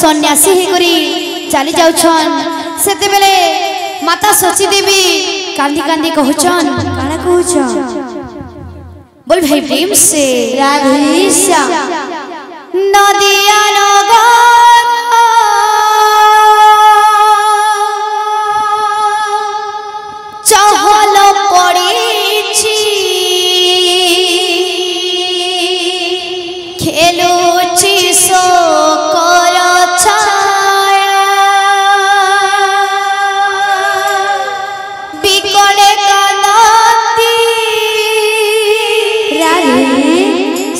सन्यासी होकरी चली जाउछन सेते बेले माता सची देवी कांदी कांदी कहउछन काना कहउछन बोल भाई प्रेम से राधे श्याम नदिया नगर चहल पड़ेछि खेलुछि शोकर छाया बिकले कांदती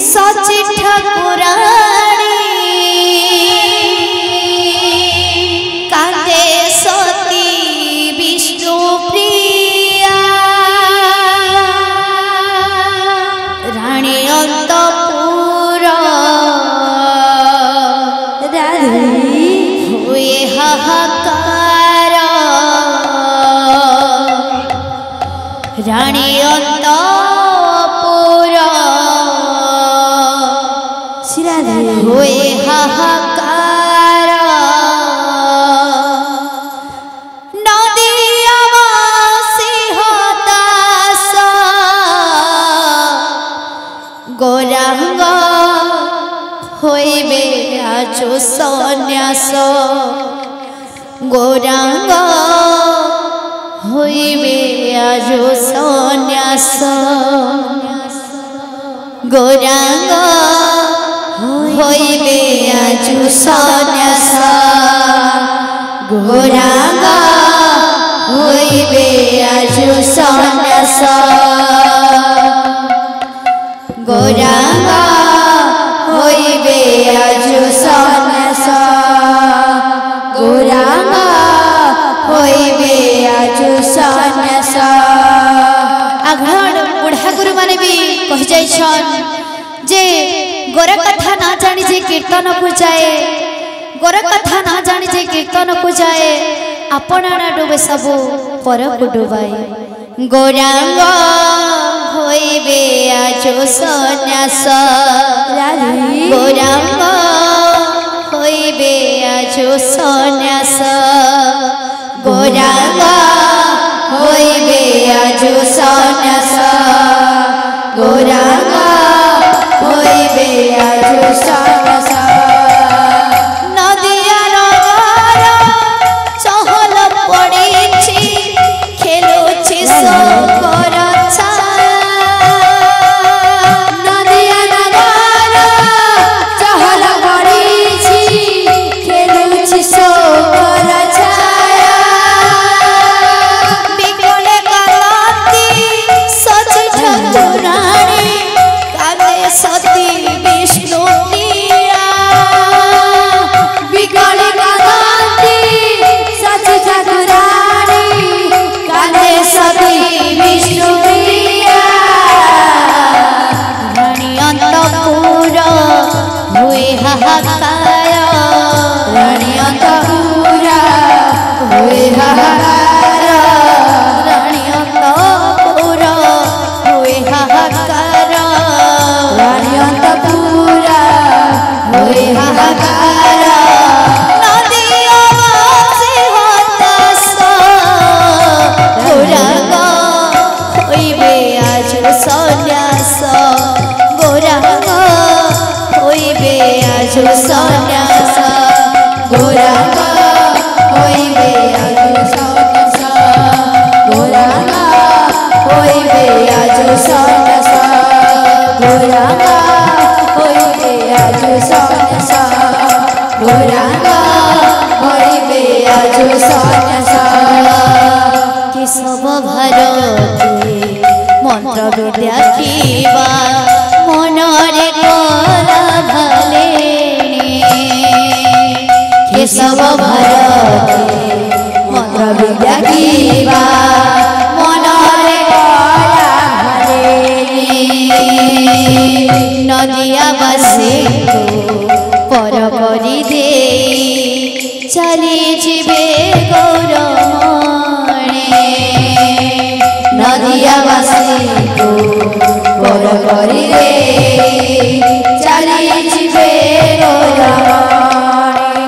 सची ठाकुराणी कांदे सती विष्णु प्रिया रानी अंतपुर हुए हाहाकार रानी अंतपुर हुए हाहाकार नदिया हताश गौरांग होइबे आजो सन्यास गौरांग होइबे आजो सन्यास गौरांग होइबे आजु सन्यास गौरांग होइबे आजु सन्यास गौरांग होइबे आजु सन्यास गौरांग होइबे आजु सन्यास आघड़ बुढ़ा गुरु माने भी कहि जाइछन जे गोर कथा ना जानी जे कीर्तन को जाए गोर कथा ना जानी जे कीर्तन को जाए अपना डूबे सब पर को डुबाए गौरांग होइबे आजो सन्यास गौरांग होइबे आजो सन्यास गौरांग होइबे आजो सन्यास गौरांग होइबे आजो सन्यास नदिया नगर चहल पड़ेछि खेलुछि शोकर छाया नदिया नगर चहल पड़ेछि खेलुछि शोकर छाया बिकले कांदती सची ठाकुराणी सती विष्णु प्रिया बिकले कांदती सची ठाकुराणी कांदे सती विष्णु प्रिया रानी अंतपुर हुए हाहाकार रानी अंतपुर हुए हाहाकार रानी अंतपुर हुए हाहाकार रानी अंतपुर हुए हाहाकार नदिया हताश गौरांग होइबे आजो सन्यास गौरांग होइबे आजो सन्यास गौरांग होइबे आजो सन्यास गौरांग होइबे आजो सन्यास गौरांग होइबे आजो सन्यास गौरांग होइबे आजो सन्यास केशव भारती मंत्र विद्या कीबा मनरे कला भलेणी केशव भारती मंत्र विद्या कीबा मनरे कला नदिया बसे पर करी दे चली जीवे गौरमणे नदिया बसे पर करी दे चली जीवे गौरमणे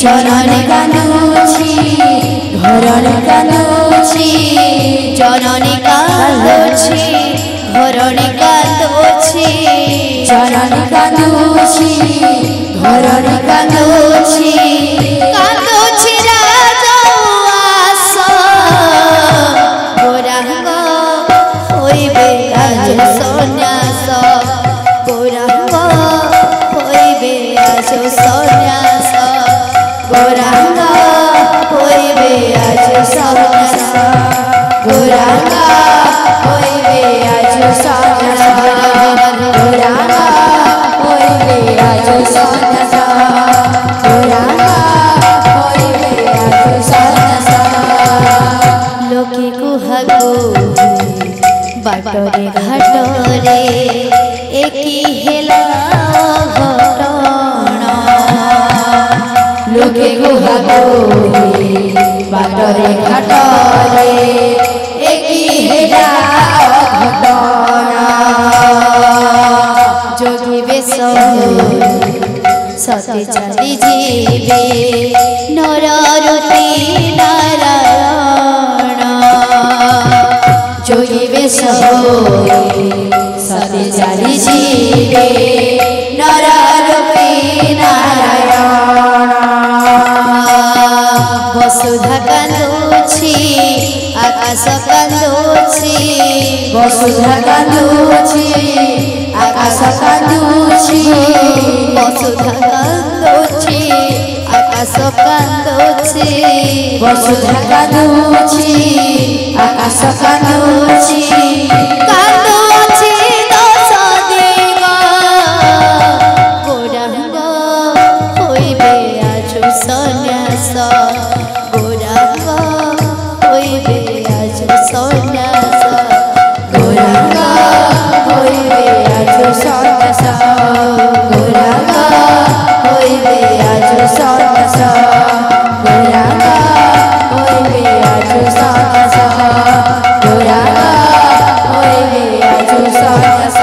जननी कांदुछि घरणी कांदुछि जननी कांदुछि घरणी कांदुछि जननी कांदुछि घरणी कांदुछि कांदुछि राजउआस गोरांग होइबे आज सन्यास गोरांग होइबे आज सन्यास गोरांग होइबे आज सन्यास गोरांग होइबे आज सन्यास गोरांग होइबे आज सन्यास गोरांग होइबे आज सन्यास लोके कुहागो बाटरे घाटरे एकी हेला घटना लोके कुहागो बाटरे घाटरे एकी हेला घटना जोगी बेश सती चली जीवे नर रूपी नारायण जोगी बेश सती चली जीवे नर रूपी नारायण वसुधा कांदुछि आकाश कांदुछि वसुधा कांदुछि आकाश कांदुछि वसुधा कांदुछि आकाश कांदुछि वसुधा कांदुछि आकाश कांदुछि कांदुछि दश दिग गोरांग होइबे आज सन्यास गोरांग होइबे आज सन्यास गोरांग होइबे आज सन्यास गोरांग होइबे आज सन्यास गोरांग होइबे आज सन्यास गोरांग होइबे आज सन्यास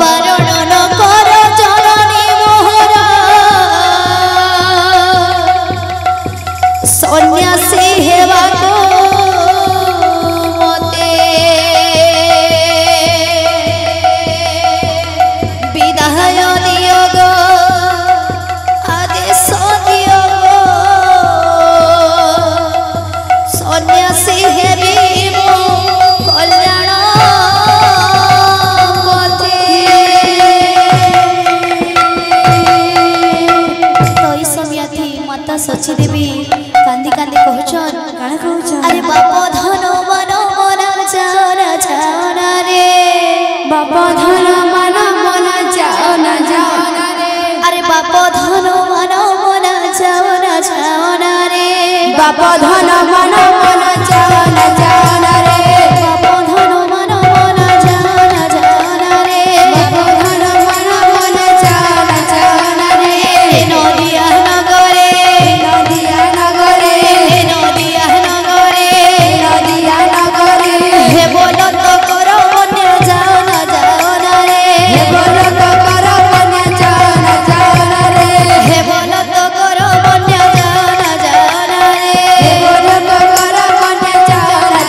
बारण न कर जननी मोहरा सन्यासी हेबाको मते विदाय दियो गो आदेश दियो गो सन्यासी हेबी मो कल्याण पथे तई समयाथी माता सची देवी कांदी कांदी कहछन काना कहछन अरे बाप धन मन मन जाना जाना रे बाप धन मन मन जाना जाना रे अरे बाप धन मन मन जाना जाना रे बाप धन मन मन जाना जाना रे बाप धन मन मन जाना जाना रे बाप धन मन मन जाना जाना रे नदिया नगरे नदिया नगरे नदिया नगरे नदिया नगरे हे बोलो तो करो अन्य जाना जाना रे हे बोलो तो करो अन्य जाना जाना रे हे बोलो तो करो अन्य जाना जाना रे हे बोलो तो करो अन्य जाना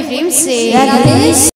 प्रेम से।